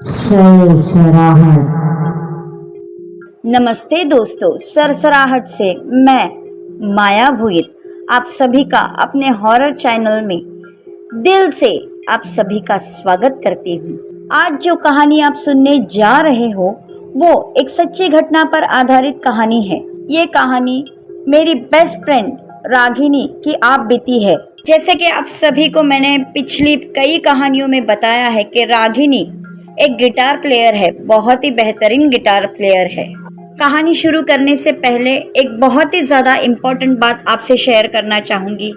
सरसराहट। नमस्ते दोस्तों, सरसराहट से मैं माया भूत आप सभी का अपने हॉरर चैनल में दिल से आप सभी का स्वागत करती हूँ। आज जो कहानी आप सुनने जा रहे हो वो एक सच्ची घटना पर आधारित कहानी है। ये कहानी मेरी बेस्ट फ्रेंड रागिनी की आप बीती है। जैसे कि आप सभी को मैंने पिछली कई कहानियों में बताया है कि रागिनी एक गिटार प्लेयर है, बहुत ही बेहतरीन गिटार प्लेयर है। कहानी शुरू करने से पहले एक बहुत ही ज़्यादा इम्पोर्टेंट बात आपसे शेयर करना चाहूँगी।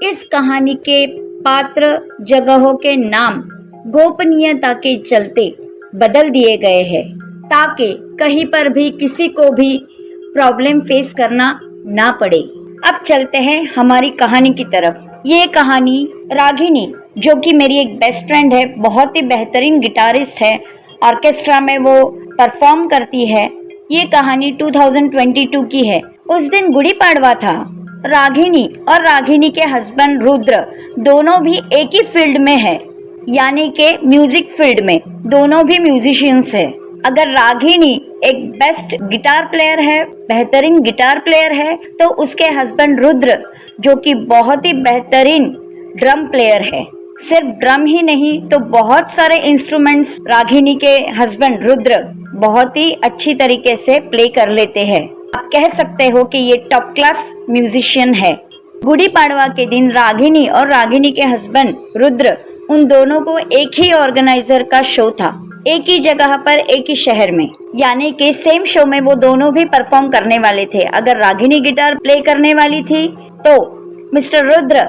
इस कहानी के पात्र जगहों के नाम गोपनीयता के चलते बदल दिए गए हैं ताकि कहीं पर भी किसी को भी प्रॉब्लम फेस करना ना पड़े। अब चलते हैं हमारी कहानी की तरफ। ये कहानी रागिनी, जो कि मेरी एक बेस्ट फ्रेंड है, बहुत ही बेहतरीन गिटारिस्ट है, ऑर्केस्ट्रा में वो परफॉर्म करती है। ये कहानी 2022 की है। उस दिन गुड़ी पाड़वा था। रागिनी और रागिनी के हस्बैंड रुद्र दोनों भी एक ही फील्ड में है, यानी कि म्यूजिक फील्ड में दोनों भी म्यूजिशियंस है। अगर रागिनी एक बेस्ट गिटार प्लेयर है, बेहतरीन गिटार प्लेयर है, तो उसके हस्बैंड रुद्र जो कि बहुत ही बेहतरीन ड्रम प्लेयर है। सिर्फ ड्रम ही नहीं तो बहुत सारे इंस्ट्रूमेंट्स रागिनी के हस्बैंड रुद्र बहुत ही अच्छी तरीके से प्ले कर लेते हैं। आप कह सकते हो कि ये टॉप क्लास म्यूजिशियन है। गुड़ी पाड़वा के दिन रागिनी और रागिनी के हस्बैंड रुद्र, उन दोनों को एक ही ऑर्गेनाइजर का शो था, एक ही जगह पर, एक ही शहर में, यानी कि सेम शो में वो दोनों भी परफॉर्म करने वाले थे। अगर रागिनी गिटार प्ले करने वाली थी तो मिस्टर रुद्र,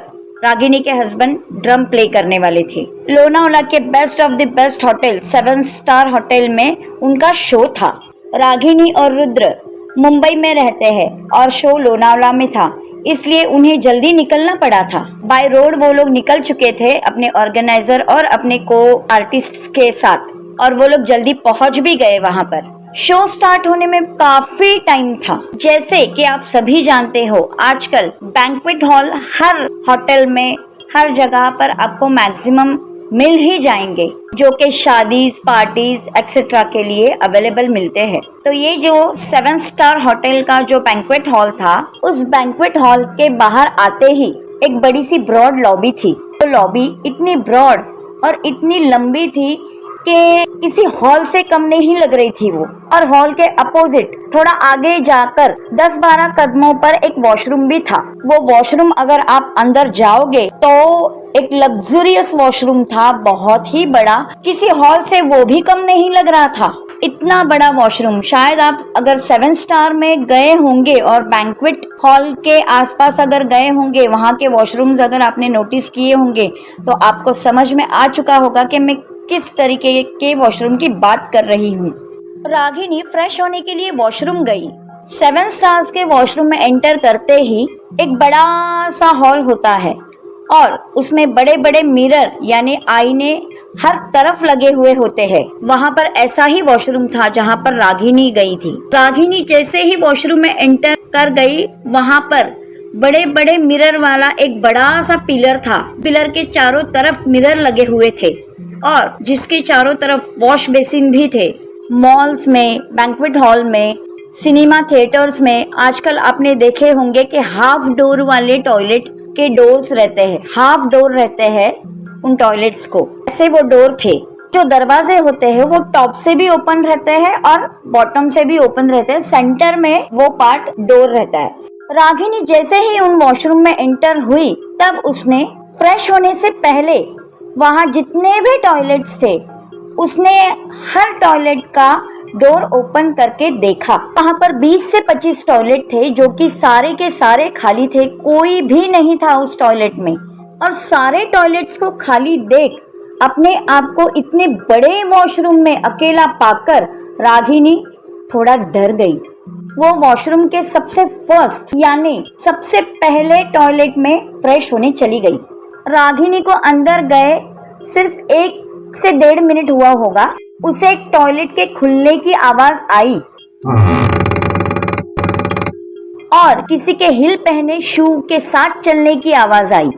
रागिनी के हस्बैंड, ड्रम प्ले करने वाले थे। लोनावाला के best of the best hotel 7 star hotel में उनका शो था। रागिनी और रुद्र मुंबई में रहते हैं और शो लोनावाला में था, इसलिए उन्हें जल्दी निकलना पड़ा था। बाय रोड वो लोग निकल चुके थे अपने ऑर्गेनाइजर और अपने को आर्टिस्ट के साथ, और वो लोग जल्दी पहुंच भी गए वहां पर। शो स्टार्ट होने में काफी टाइम था। जैसे कि आप सभी जानते हो, आजकल बैंक्वेट हॉल हर होटल में, हर जगह पर आपको मैक्सिमम मिल ही जाएंगे, जो कि शादीज, पार्टीज एक्सेट्रा के लिए अवेलेबल मिलते हैं। तो ये जो 7 स्टार होटल का जो बैंक्वेट हॉल था, उस बैंक्वेट हॉल के बाहर आते ही एक बड़ी सी ब्रॉड लॉबी थी। तो लॉबी इतनी ब्रॉड और इतनी लंबी थी कि किसी हॉल से कम नहीं लग रही थी वो। और हॉल के अपोजिट थोड़ा आगे जाकर 10-12 कदमों पर एक वॉशरूम भी था। वो वॉशरूम अगर आप अंदर जाओगे तो एक लग्जरियस वॉशरूम था, बहुत ही बड़ा, किसी हॉल से वो भी कम नहीं लग रहा था। इतना बड़ा वॉशरूम शायद आप अगर 7 स्टार में गए होंगे और बैंक्वेट हॉल के आसपास अगर गए होंगे, वहाँ के वॉशरूम्स अगर आपने नोटिस किए होंगे, तो आपको समझ में आ चुका होगा कि मैं किस तरीके के वॉशरूम की बात कर रही हूँ। रागिनी फ्रेश होने के लिए वॉशरूम गई। 7 स्टार्स के वॉशरूम में एंटर करते ही एक बड़ा सा हॉल होता है और उसमें बड़े बड़े मिरर यानी आईने हर तरफ लगे हुए होते हैं। वहाँ पर ऐसा ही वॉशरूम था जहाँ पर रागिनी गई थी। रागिनी जैसे ही वॉशरूम में एंटर कर गई, वहाँ पर बड़े बड़े मिरर वाला एक बड़ा सा पिलर था। पिलर के चारों तरफ मिरर लगे हुए थे और जिसके चारों तरफ वॉश बेसिन भी थे। मॉल्स में, बैंक्वेट हॉल में, सिनेमा थिएटर्स में आजकल आपने देखे होंगे कि हाफ डोर वाले टॉयलेट के डोर्स रहते हैं, हाफ डोर रहते हैं उन टॉयलेट्स को। ऐसे वो डोर थे। जो दरवाजे होते हैं वो टॉप से भी ओपन रहते हैं और बॉटम से भी ओपन रहते हैं। सेंटर में वो पार्ट डोर रहता है। रागिनी जैसे ही उन वॉशरूम में एंटर हुई, तब उसने फ्रेश होने से पहले वहाँ जितने भी टॉयलेट्स थे, उसने हर टॉयलेट का डोर ओपन करके देखा। वहाँ पर 20 से 25 टॉयलेट थे जो कि सारे के सारे खाली थे, कोई भी नहीं था उस टॉयलेट में। और सारे टॉयलेट्स को खाली देख अपने आप को इतने बड़े वॉशरूम में अकेला पाकर रागिनी थोड़ा डर गई। वो वॉशरूम के सबसे फर्स्ट यानी सबसे पहले टॉयलेट में फ्रेश होने चली गई। रागिनी को अंदर गए सिर्फ 1 से 1.5 मिनट हुआ होगा, उसे टॉयलेट के खुलने की आवाज आई और किसी के हिल पहने शू के साथ चलने की आवाज आई।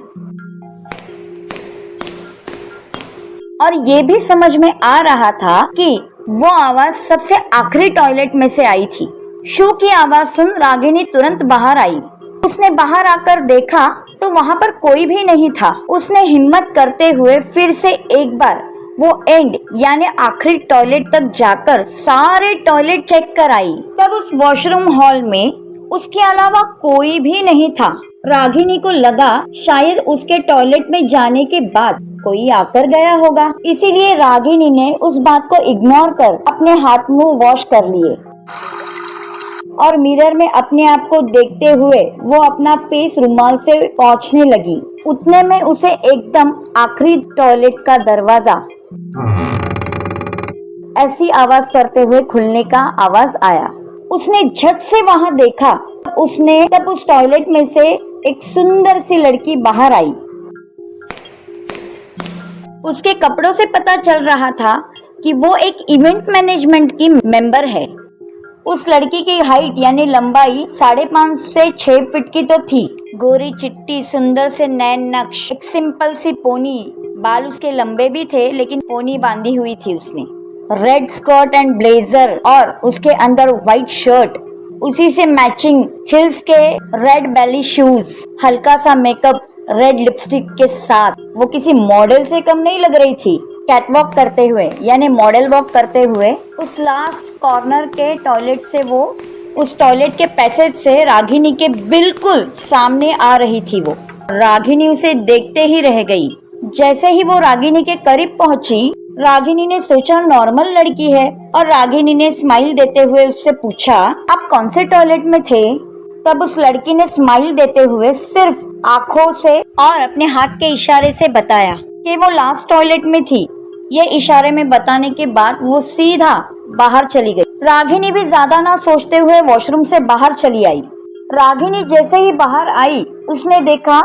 और ये भी समझ में आ रहा था कि वो आवाज सबसे आखिरी टॉयलेट में से आई थी। शू की आवाज सुन रागिनी तुरंत बाहर आई। उसने बाहर आकर देखा तो वहाँ पर कोई भी नहीं था। उसने हिम्मत करते हुए फिर से एक बार वो एंड यानी आखिरी टॉयलेट तक जाकर सारे टॉयलेट चेक कर आई। तब उस वॉशरूम हॉल में उसके अलावा कोई भी नहीं था। रागिनी को लगा शायद उसके टॉयलेट में जाने के बाद कोई आकर गया होगा, इसीलिए रागिनी ने उस बात को इग्नोर कर अपने हाथ मुंह वॉश कर लिए और मिरर में अपने आप को देखते हुए वो अपना फेस रुमाल से पोंछने लगी। उतने में उसे एकदम आखिरी टॉयलेट का दरवाजा ऐसी आवाज करते हुए खुलने का आवाज आया। उसने झट से वहां देखा। तब उस टॉयलेट में से एक सुंदर सी लड़की बाहर आई। उसके कपड़ों से पता चल रहा था कि वो एक इवेंट मैनेजमेंट की मेंबर है। उस लड़की की हाइट यानी लंबाई 5.5 से 6 फीट की तो थी। गोरी चिट्टी सुंदर से नैन नक्श, एक सिंपल सी पोनी, बाल उसके लंबे भी थे लेकिन पोनी बांधी हुई थी उसने। रेड स्कर्ट एंड ब्लेजर और उसके अंदर व्हाइट शर्ट, उसी से मैचिंग हिल्स के रेड बेली शूज, हल्का सा मेकअप, रेड लिपस्टिक के साथ वो किसी मॉडल से कम नहीं लग रही थी। कैटवॉक करते हुए यानी मॉडल वॉक करते हुए उस लास्ट कॉर्नर के टॉयलेट से वो उस टॉयलेट के पैसेज से रागिनी के बिल्कुल सामने आ रही थी। वो रागिनी उसे देखते ही रह गई। जैसे ही वो रागिनी के करीब पहुंची, रागिनी ने सोचा नॉर्मल लड़की है और रागिनी ने स्माइल देते हुए उससे पूछा, आप कौन से टॉयलेट में थे? तब उस लड़की ने स्माइल देते हुए सिर्फ आंखों से और अपने हाथ के इशारे से बताया कि वो लास्ट टॉयलेट में थी। ये इशारे में बताने के बाद वो सीधा बाहर चली गई। रागिनी भी ज्यादा ना सोचते हुए वॉशरूम से बाहर चली आई। रागिनी जैसे ही बाहर आई, उसने देखा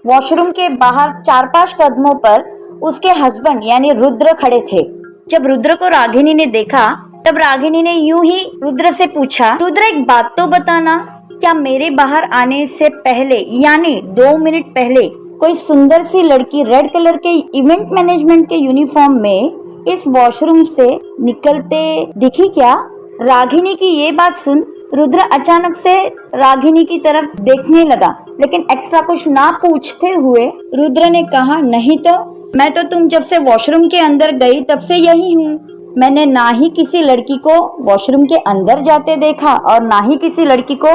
वॉशरूम के बाहर 4-5 कदमों पर उसके हस्बैंड यानी रुद्र खड़े थे। जब रुद्र को रागिनी ने देखा तब रागिनी ने यूं ही रुद्र से पूछा, रुद्र एक बात तो बताना, क्या मेरे बाहर आने से पहले यानी 2 मिनट पहले कोई सुंदर सी लड़की रेड कलर के इवेंट मैनेजमेंट के यूनिफॉर्म में इस वॉशरूम से निकलते दिखी क्या? रागिनी की ये बात सुन रुद्र अचानक से रागिनी की तरफ देखने लगा, लेकिन एक्स्ट्रा कुछ ना पूछते हुए रुद्र ने कहा, नहीं तो मैं तो तुम जब से वॉशरूम के अंदर गई तब से यही हूँ। मैंने ना ही किसी लड़की को वॉशरूम के अंदर जाते देखा और ना ही किसी लड़की को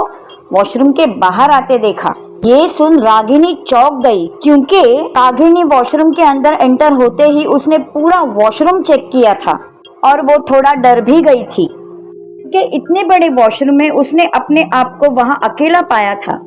वॉशरूम के बाहर आते देखा। ये सुन रागिनी चौंक गई, क्योंकि रागिनी वॉशरूम के अंदर एंटर होते ही उसने पूरा वॉशरूम चेक किया था और वो थोड़ा डर भी गई थी कि इतने बड़े वॉशरूम में उसने अपने आप को वहां अकेला पाया था।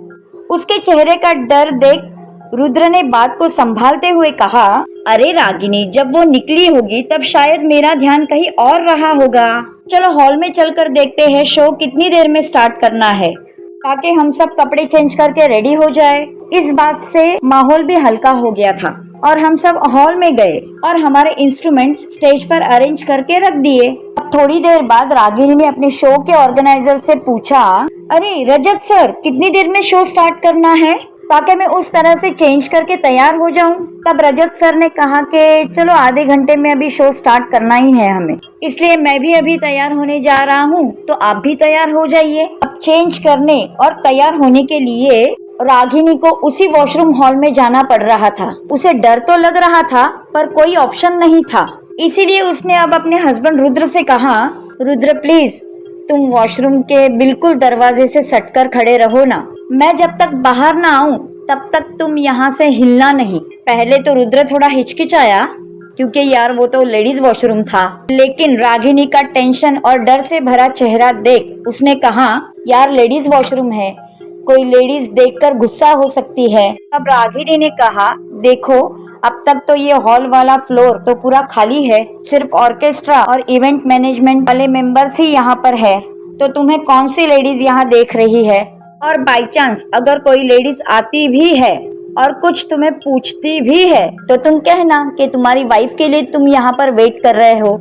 उसके चेहरे का डर देख रुद्र ने बात को संभालते हुए कहा, अरे रागिनी, जब वो निकली होगी तब शायद मेरा ध्यान कहीं और रहा होगा। चलो हॉल में चलकर देखते हैं शो कितनी देर में स्टार्ट करना है, ताकि हम सब कपड़े चेंज करके रेडी हो जाए। इस बात से माहौल भी हल्का हो गया था और हम सब हॉल में गए और हमारे इंस्ट्रूमेंट्स स्टेज पर अरेंज करके रख दिए। अब थोड़ी देर बाद रागिनी ने अपने शो के ऑर्गेनाइजर से पूछा, अरे रजत सर, कितनी देर में शो स्टार्ट करना है ताकि मैं उस तरह से चेंज करके तैयार हो जाऊं? तब रजत सर ने कहा कि चलो आधे घंटे में अभी शो स्टार्ट करना ही है हमें, इसलिए मैं भी अभी तैयार होने जा रहा हूं, तो आप भी तैयार हो जाइए। अब चेंज करने और तैयार होने के लिए रागिनी को उसी वॉशरूम हॉल में जाना पड़ रहा था। उसे डर तो लग रहा था पर कोई ऑप्शन नहीं था, इसीलिए उसने अब अपने हस्बैंड रुद्र से कहा, रुद्र प्लीज तुम वॉशरूम के बिल्कुल दरवाजे से सटकर खड़े रहो ना, मैं जब तक बाहर ना आऊं तब तक तुम यहाँ से हिलना नहीं। पहले तो रुद्र थोड़ा हिचकिचाया क्योंकि यार वो तो लेडीज वॉशरूम था, लेकिन रागिनी का टेंशन और डर से भरा चेहरा देख उसने कहा, यार लेडीज वॉशरूम है, कोई लेडीज देखकर गुस्सा हो सकती है। अब रागिनी ने कहा, देखो अब तक तो ये हॉल वाला फ्लोर तो पूरा खाली है, सिर्फ ऑर्केस्ट्रा और इवेंट मैनेजमेंट वाले मेंबर्स ही यहाँ पर है, तो तुम्हें कौन सी लेडीज यहाँ देख रही है? और बाई चांस अगर कोई लेडीज आती भी है और कुछ तुम्हें पूछती भी है तो तुम कहना कि तुम्हारी वाइफ के लिए तुम यहाँ पर वेट कर रहे हो।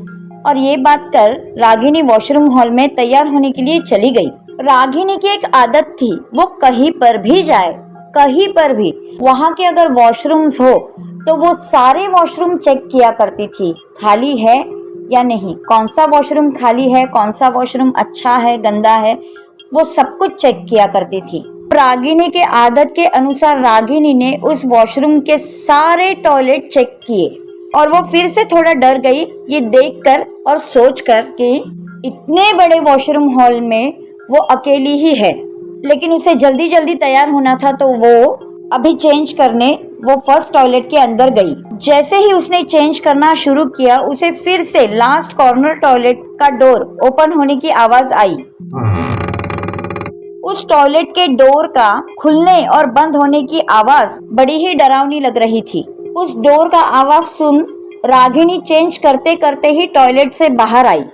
और ये बात कर रागिनी वॉशरूम हॉल में तैयार होने के लिए चली गई। रागिनी की एक आदत थी, वो कहीं पर भी जाए कहीं पर भी वहां के अगर वॉशरूम्स हो तो वो सारे वॉशरूम चेक किया करती थी, खाली है या नहीं, कौन सा वॉशरूम खाली है, कौन सा वॉशरूम अच्छा है, गंदा है, वो सब कुछ चेक किया करती थी। रागिनी के आदत के अनुसार रागिनी ने उस वॉशरूम के सारे टॉयलेट चेक किए और वो फिर से थोड़ा डर गई ये देखकर और सोचकर कि इतने बड़े वॉशरूम हॉल में वो अकेली ही है। लेकिन उसे जल्दी जल्दी तैयार होना था तो वो अभी चेंज करने वो फर्स्ट टॉयलेट के अंदर गई। जैसे ही उसने चेंज करना शुरू किया उसे फिर से लास्ट कॉर्नर टॉयलेट का डोर ओपन होने की आवाज आई। उस टॉयलेट के डोर का खुलने और बंद होने की आवाज बड़ी ही डरावनी लग रही थी। उस डोर का आवाज सुन रागिनी चेंज करते करते ही टॉयलेट से बाहर आई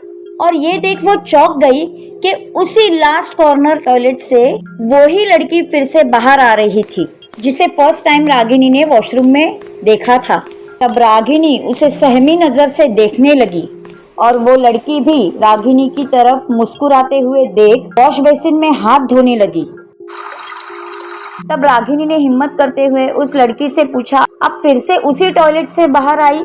और ये देख वो चौंक गई कि उसी लास्ट कॉर्नर टॉयलेट से वो ही लड़की फिर से बाहर आ रही थी जिसे फर्स्ट टाइम रागिनी ने वॉशरूम में देखा था। तब रागिनी उसे सहमी नजर से देखने लगी और वो लड़की भी रागिनी की तरफ मुस्कुराते हुए देख वॉश बेसिन में हाथ धोने लगी। तब रागिनी ने हिम्मत करते हुए उस लड़की से पूछा, आप फिर से उसी टॉयलेट से बाहर आई?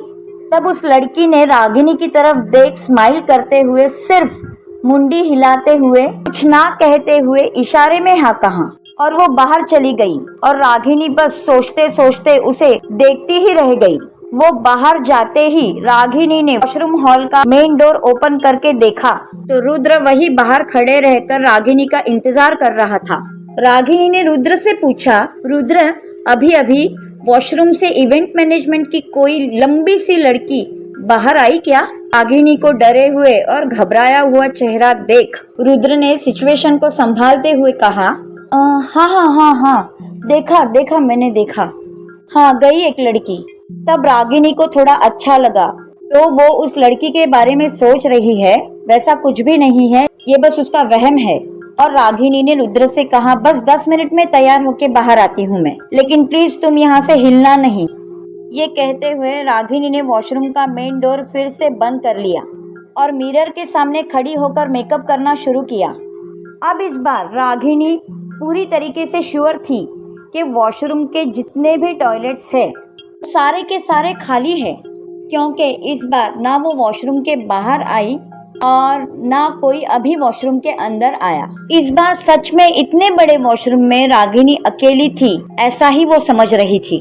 तब उस लड़की ने रागिनी की तरफ देख स्माइल करते हुए सिर्फ मुंडी हिलाते हुए कुछ ना कहते हुए इशारे में हाँ कहा और वो बाहर चली गई और रागिनी बस सोचते सोचते उसे देखती ही रह गई। वो बाहर जाते ही रागिनी ने वॉशरूम हॉल का मेन डोर ओपन करके देखा तो रुद्र वही बाहर खड़े रहकर रागिनी का इंतजार कर रहा था। रागिनी ने रुद्र से पूछा, रुद्र अभी अभी वॉशरूम से इवेंट मैनेजमेंट की कोई लंबी सी लड़की बाहर आई क्या? रागिनी को डरे हुए और घबराया हुआ चेहरा देख रुद्र ने सिचुएशन को संभालते हुए कहा, हाँ, देखा मैंने देखा, हाँ गई एक लड़की। तब रागिनी को थोड़ा अच्छा लगा तो वो उस लड़की के बारे में सोच रही है वैसा कुछ भी नहीं है, ये बस उसका वहम है। और रागिनी ने रुद्र से कहा, बस 10 मिनट में तैयार होके बाहर आती हूँ मैं, लेकिन प्लीज तुम यहाँ से हिलना नहीं। ये कहते हुए रागिनी ने वॉशरूम का मेन डोर फिर से बंद कर लिया और मिरर के सामने खड़ी होकर मेकअप करना शुरू किया। अब इस बार रागिनी पूरी तरीके से श्योर थी कि वॉशरूम के जितने भी टॉयलेट्स है सारे के सारे खाली है, क्योंकि इस बार ना वो वॉशरूम के बाहर आई और ना कोई अभी वॉशरूम के अंदर आया। इस बार सच में इतने बड़े वॉशरूम में रागिनी अकेली थी ऐसा ही वो समझ रही थी।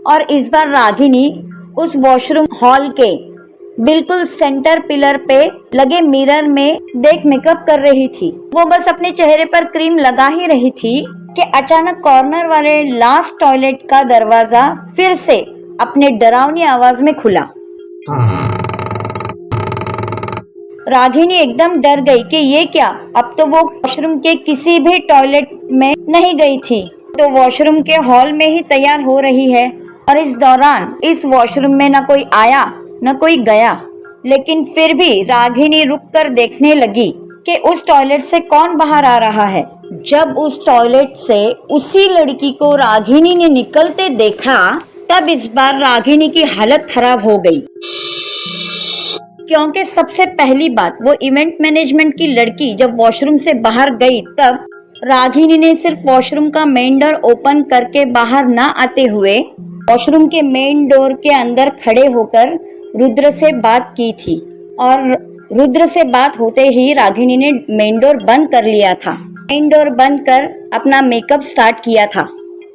और इस बार रागिनी उस वॉशरूम हॉल के बिल्कुल सेंटर पिलर पे लगे मिरर में देख मेकअप कर रही थी। वो बस अपने चेहरे पर क्रीम लगा ही रही थी कि अचानक कॉर्नर वाले लास्ट टॉयलेट का दरवाजा फिर से अपने डरावनी आवाज में खुला। रागिनी एकदम डर गई कि ये क्या, अब तो वो वॉशरूम के किसी भी टॉयलेट में नहीं गई थी, तो वॉशरूम के हॉल में ही तैयार हो रही है। और इस दौरान इस वॉशरूम में न कोई आया न कोई गया, लेकिन फिर भी रागिनी रुककर देखने लगी कि उस टॉयलेट से कौन बाहर आ रहा है। जब उस टॉयलेट से उसी लड़की को रागिनी ने निकलते देखा तब इस बार रागिनी की हालत खराब हो गई, क्योंकि सबसे पहली बात वो इवेंट मैनेजमेंट की लड़की जब वॉशरूम से बाहर गई तब रागिनी ने सिर्फ वॉशरूम का मेन डोर ओपन करके बाहर ना आते हुए वॉशरूम के मेन डोर के अंदर खड़े होकर रुद्र से बात की थी और रुद्र से बात होते ही रागिनी ने मेन डोर बंद कर लिया था। मेन डोर बंद कर अपना मेकअप स्टार्ट किया था।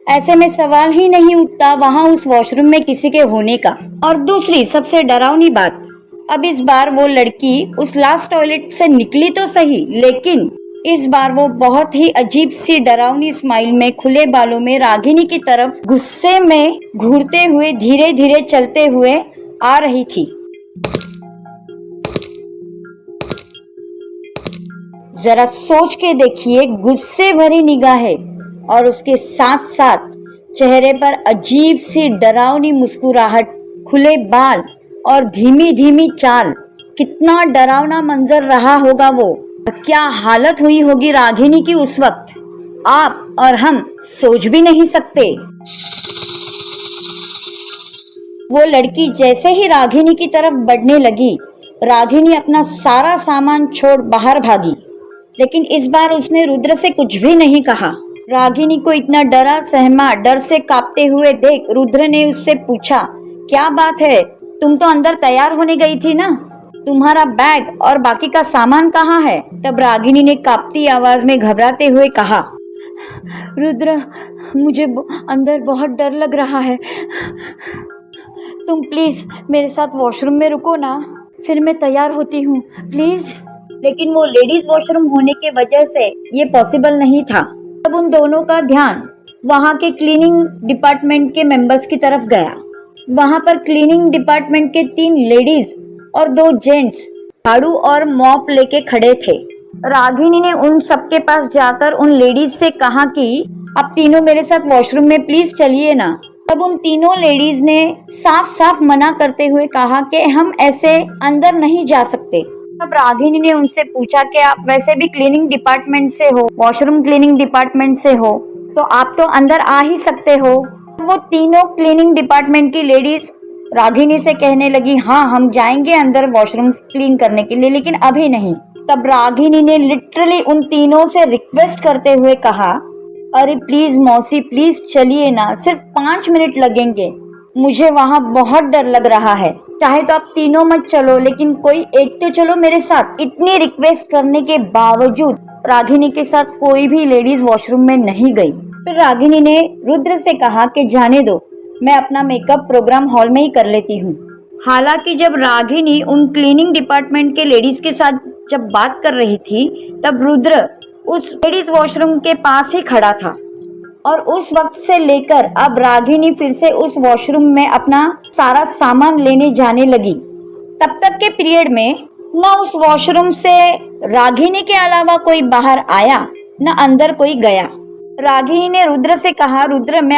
ऐसे में सवाल ही नहीं उठता वहां उस वॉशरूम में किसी के होने का। और दूसरी सबसे डरावनी बात, अब इस बार वो लड़की उस लास्ट टॉयलेट से निकली तो सही, लेकिन इस बार वो बहुत ही अजीब सी डरावनी स्माइल में खुले बालों में रागिनी की तरफ गुस्से में घूरते हुए धीरे धीरे चलते हुए आ रही थी। जरा सोच के देखिए, गुस्से भरी निगाहें और उसके साथ साथ चेहरे पर अजीब सी डरावनी मुस्कुराहट, खुले बाल और धीमी धीमी चाल। कितना डरावना मंजर रहा होगा वो, क्या हालत हुई होगी रागिनी की उस वक्त, आप और हम सोच भी नहीं सकते। वो लड़की जैसे ही रागिनी की तरफ बढ़ने लगी, रागिनी अपना सारा सामान छोड़ बाहर भागी, लेकिन इस बार उसने रुद्र से कुछ भी नहीं कहा रागिनी को इतना डरा सहमा डर से कांपते हुए देख रुद्र ने उससे पूछा, क्या बात है, तुम तो अंदर तैयार होने गई थी ना, तुम्हारा बैग और बाकी का सामान कहाँ है? तब रागिनी ने कांपती आवाज में घबराते हुए कहा, रुद्र, मुझे अंदर बहुत डर लग रहा है, तुम प्लीज मेरे साथ वॉशरूम में रुको ना, फिर मैं तैयार होती हूँ, प्लीज। लेकिन वो लेडीज वॉशरूम होने के वजह से ये पॉसिबल नहीं था। तब उन दोनों का ध्यान वहाँ के क्लीनिंग डिपार्टमेंट के मेंबर्स की तरफ गया। वहाँ पर क्लीनिंग डिपार्टमेंट के 3 लेडीज और 2 जेंट्स झाड़ू और मॉप लेके खड़े थे। रागिनी ने उन सबके पास जाकर उन लेडीज से कहा कि आप तीनों मेरे साथ वॉशरूम में प्लीज चलिए ना। तब उन तीनों लेडीज ने साफ साफ मना करते हुए कहा कि हम ऐसे अंदर नहीं जा सकते। तब रागिनी ने उनसे पूछा कि आप वैसे भी क्लीनिंग डिपार्टमेंट से हो, वॉशरूम क्लीनिंग डिपार्टमेंट से हो, तो आप तो अंदर आ ही सकते हो। वो तीनों क्लीनिंग डिपार्टमेंट की लेडीज रागिनी से कहने लगी, हाँ हम जाएंगे अंदर वॉशरूम क्लीन करने के लिए, लेकिन अभी नहीं। तब रागिनी ने लिटरली उन तीनों से रिक्वेस्ट करते हुए कहा, अरे प्लीज मौसी, प्लीज चलिए ना, सिर्फ 5 मिनट लगेंगे, मुझे वहाँ बहुत डर लग रहा है, चाहे तो आप तीनों मत चलो, लेकिन कोई एक तो चलो मेरे साथ। इतनी रिक्वेस्ट करने के बावजूद रागिनी के साथ कोई भी लेडीज वॉशरूम में नहीं गई। फिर रागिनी ने रुद्र से कहा कि जाने दो, मैं अपना मेकअप प्रोग्राम हॉल में ही कर लेती हूँ। हालांकि जब रागिनी उन क्लीनिंग डिपार्टमेंट के लेडीज के साथ जब बात कर रही थी, तब रुद्र उस लेडीज वॉशरूम के पास ही खड़ा था। और उस वक्त से लेकर अब रागिनी फिर से उस वॉशरूम में अपना सारा सामान लेने जाने लगी। तब तक के पीरियड में न उस वॉशरूम से रागिनी के अलावा कोई बाहर आया, न अंदर कोई गया। रागिनी ने रुद्र से कहा, रुद्र, मैं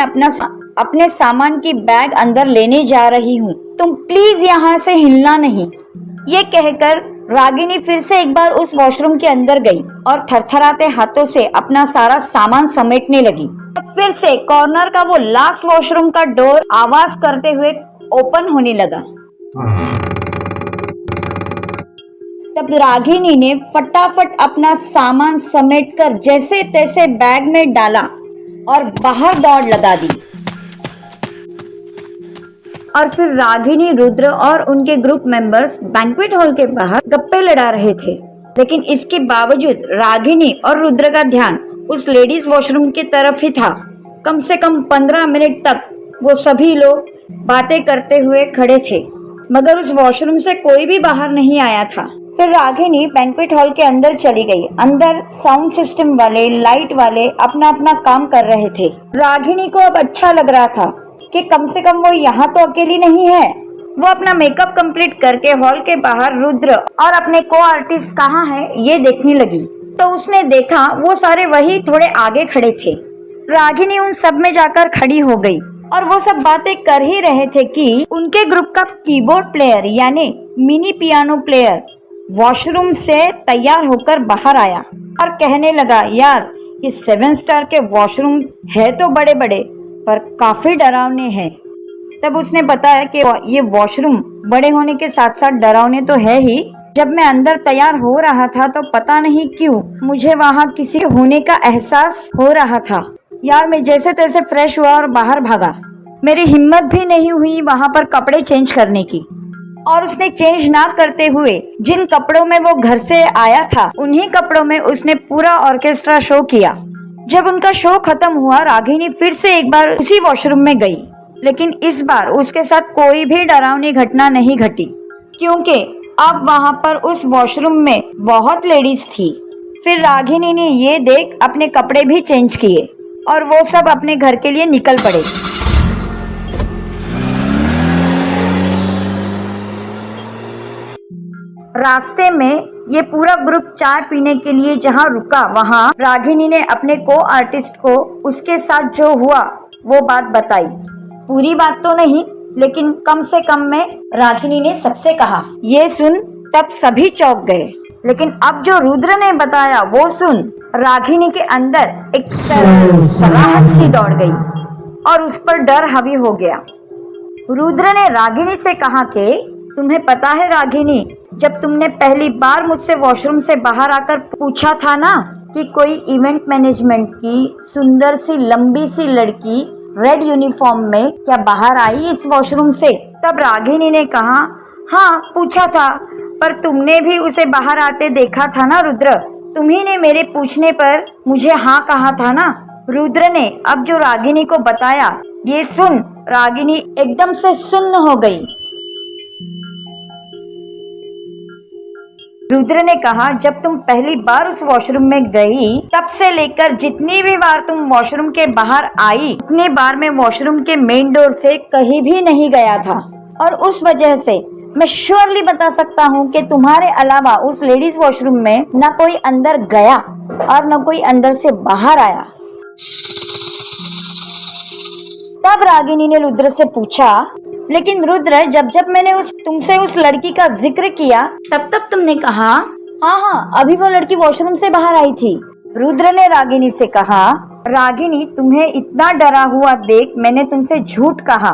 अपने सामान की बैग अंदर लेने जा रही हूँ, तुम प्लीज यहाँ से हिलना नहीं। ये कहकर रागिनी फिर से एक बार उस वॉशरूम के अंदर गई और थरथराते हाथों से अपना सारा सामान समेटने लगी। फिर से कॉर्नर का वो लास्ट वॉशरूम का डोर आवाज करते हुए ओपन होने लगा। तब रागिनी ने फटाफट अपना सामान समेटकर जैसे तैसे बैग में डाला और बाहर दौड़ लगा दी। और फिर रागिनी, रुद्र और उनके ग्रुप मेंबर्स बैंक्वेट हॉल के बाहर गप्पे लड़ा रहे थे, लेकिन इसके बावजूद रागिनी और रुद्र का ध्यान उस लेडीज वॉशरूम की तरफ ही था। कम से कम 15 मिनट तक वो सभी लोग बातें करते हुए खड़े थे, मगर उस वॉशरूम से कोई भी बाहर नहीं आया था। फिर रागिनी बैंक्वेट हॉल के अंदर चली गई। अंदर साउंड सिस्टम वाले, लाइट वाले अपना अपना काम कर रहे थे। रागिनी को अब अच्छा लग रहा था कि कम से कम वो यहाँ तो अकेली नहीं है। वो अपना मेकअप कंप्लीट करके हॉल के बाहर रुद्र और अपने को आर्टिस्ट कहाँ है ये देखने लगी, तो उसने देखा वो सारे वही थोड़े आगे खड़े थे। रागिनी उन सब में जाकर खड़ी हो गई और वो सब बातें कर ही रहे थे कि उनके ग्रुप का कीबोर्ड प्लेयर यानी मिनी पियानो प्लेयर वॉशरूम से तैयार होकर बाहर आया और कहने लगा, यार ये 7 स्टार के वॉशरूम है तो बड़े बड़े, पर काफी डरावने हैं। तब उसने बताया कि ये वॉशरूम बड़े होने के साथ साथ डरावने तो है ही। जब मैं अंदर तैयार हो रहा था तो पता नहीं क्यों मुझे वहाँ किसी होने का एहसास हो रहा था। यार मैं जैसे तैसे फ्रेश हुआ और बाहर भागा। मेरी हिम्मत भी नहीं हुई वहाँ पर कपड़े चेंज करने की, और उसने चेंज ना करते हुए जिन कपड़ों में वो घर से आया था उन्हीं कपड़ों में उसने पूरा ऑर्केस्ट्रा शो किया। जब उनका शो खत्म हुआ, रागिनी फिर से एक बार उसी वॉशरूम में गई, लेकिन इस बार उसके साथ कोई भी डरावनी घटना नहीं घटी, क्योंकि अब वहाँ पर उस वॉशरूम में बहुत लेडीज थी। फिर रागिनी ने ये देख अपने कपड़े भी चेंज किए और वो सब अपने घर के लिए निकल पड़े। रास्ते में ये पूरा ग्रुप चाय पीने के लिए जहाँ रुका, वहाँ रागिनी ने अपने को आर्टिस्ट को उसके साथ जो हुआ वो बात बताई। पूरी बात तो नहीं, लेकिन कम से कम में रागिनी ने सबसे कहा। ये सुन तब सभी चौंक गए, लेकिन अब जो रुद्र ने बताया वो सुन रागिनी के अंदर एक सराहत सी दौड़ गई और उस पर डर हावी हो गया। रुद्र ने रागिनी से कहा कि तुम्हें पता है रागिनी, जब तुमने पहली बार मुझसे वॉशरूम से बाहर आकर पूछा था ना कि कोई इवेंट मैनेजमेंट की सुंदर सी लंबी सी लड़की रेड यूनिफॉर्म में क्या बाहर आई इस वॉशरूम से, तब रागिनी ने कहा हाँ पूछा था, पर तुमने भी उसे बाहर आते देखा था ना रुद्र। तुम्ही ने मेरे पूछने पर मुझे हाँ कहा था ना। रुद्र ने अब जो रागिनी को बताया ये सुन रागिनी एकदम से सुन्न हो गई। रुद्र ने कहा जब तुम पहली बार उस वॉशरूम में गई तब से लेकर जितनी भी बार तुम वॉशरूम के बाहर आई उतनी बार मैं वॉशरूम के मेन डोर से कहीं भी नहीं गया था, और उस वजह से मैं श्योरली बता सकता हूँ कि तुम्हारे अलावा उस लेडीज वॉशरूम में न कोई अंदर गया और न कोई अंदर से बाहर आया। तब रागिनी ने रुद्र से पूछा लेकिन रुद्र जब जब मैंने तुमसे उस लड़की का जिक्र किया तब तब तुमने कहा हाँ अभी वो लड़की वॉशरूम से बाहर आई थी। रुद्र ने रागिनी से कहा रागिनी तुम्हें इतना डरा हुआ देख मैंने तुमसे झूठ कहा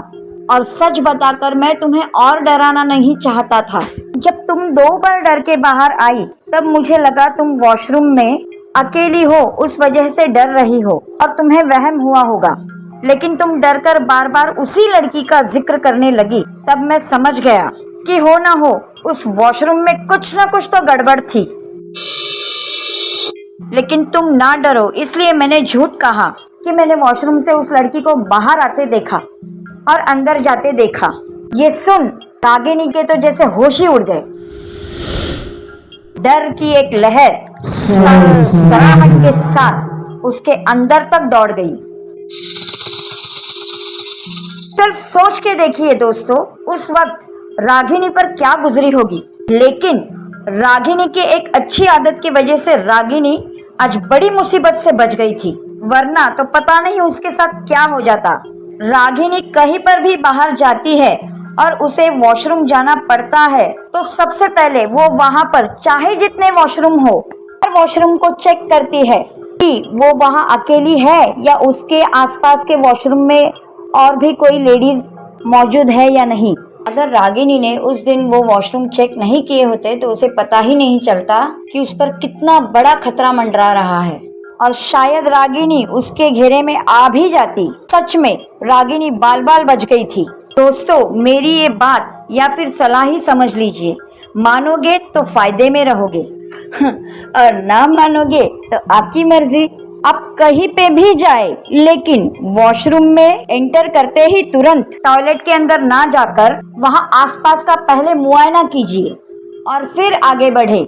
और सच बताकर मैं तुम्हें और डराना नहीं चाहता था। जब तुम 2 बार डर के बाहर आई तब मुझे लगा तुम वॉशरूम में अकेली हो, उस वजह से डर रही हो और तुम्हें वहम हुआ होगा, लेकिन तुम डरकर बार बार उसी लड़की का जिक्र करने लगी। तब मैं समझ गया कि हो ना हो उस वॉशरूम में कुछ ना कुछ तो गड़बड़ थी, लेकिन तुम ना डरो इसलिए मैंने झूठ कहा कि मैंने वॉशरूम से उस लड़की को बाहर आते देखा और अंदर जाते देखा। ये सुन रागिनी के तो जैसे होश ही उड़ गए। डर की एक लहर सराहट के साथ उसके अंदर तक दौड़ गई। सिर्फ सोच के देखिए दोस्तों उस वक्त रागिनी पर क्या गुजरी होगी, लेकिन रागिनी की एक अच्छी आदत की वजह से रागिनी आज बड़ी मुसीबत से बच गई थी, वरना तो पता नहीं उसके साथ क्या हो जाता। रागिनी कहीं पर भी बाहर जाती है और उसे वॉशरूम जाना पड़ता है तो सबसे पहले वो वहां पर चाहे जितने वॉशरूम हो हर वॉशरूम को चेक करती है कि वो वहां अकेली है या उसके आसपास के वॉशरूम में और भी कोई लेडीज मौजूद है या नहीं। अगर रागिनी ने उस दिन वो वॉशरूम चेक नहीं किए होते तो उसे पता ही नहीं चलता कि उस पर कितना बड़ा खतरा मंडरा रहा है, और शायद रागिनी उसके घेरे में आ भी जाती। सच में रागिनी बाल बाल बच गई थी। दोस्तों मेरी ये बात या फिर सलाह ही समझ लीजिए, मानोगे तो फायदे में रहोगे और ना मानोगे तो आपकी मर्जी। आप कहीं पे भी जाए लेकिन वॉशरूम में एंटर करते ही तुरंत टॉयलेट के अंदर ना जाकर वहां आसपास का पहले मुआयना कीजिए और फिर आगे बढ़े।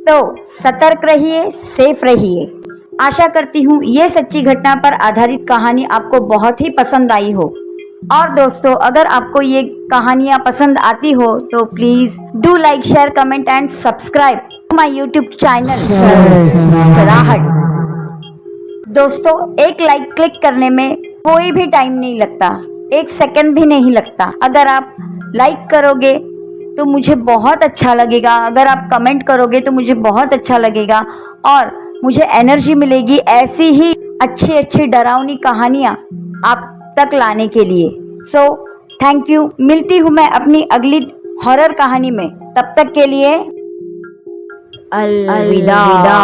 तो सतर्क रहिए, सेफ रहिए। आशा करती हूँ ये सच्ची घटना पर आधारित कहानी आपको बहुत ही पसंद आई हो। और दोस्तों अगर आपको ये कहानियाँ पसंद आती हो तो please do like share comment and subscribe my YouTube channel सराहट। दोस्तों एक लाइक क्लिक करने में कोई भी टाइम नहीं लगता, 1 सेकंड भी नहीं लगता। अगर आप लाइक करोगे तो मुझे बहुत अच्छा लगेगा, अगर आप कमेंट करोगे तो मुझे बहुत अच्छा लगेगा और मुझे एनर्जी मिलेगी ऐसी ही अच्छी अच्छी डरावनी कहानियाँ आप तक लाने के लिए। So thank you. मिलती हूँ मैं अपनी अगली हॉरर कहानी में, तब तक के लिए अलविदा।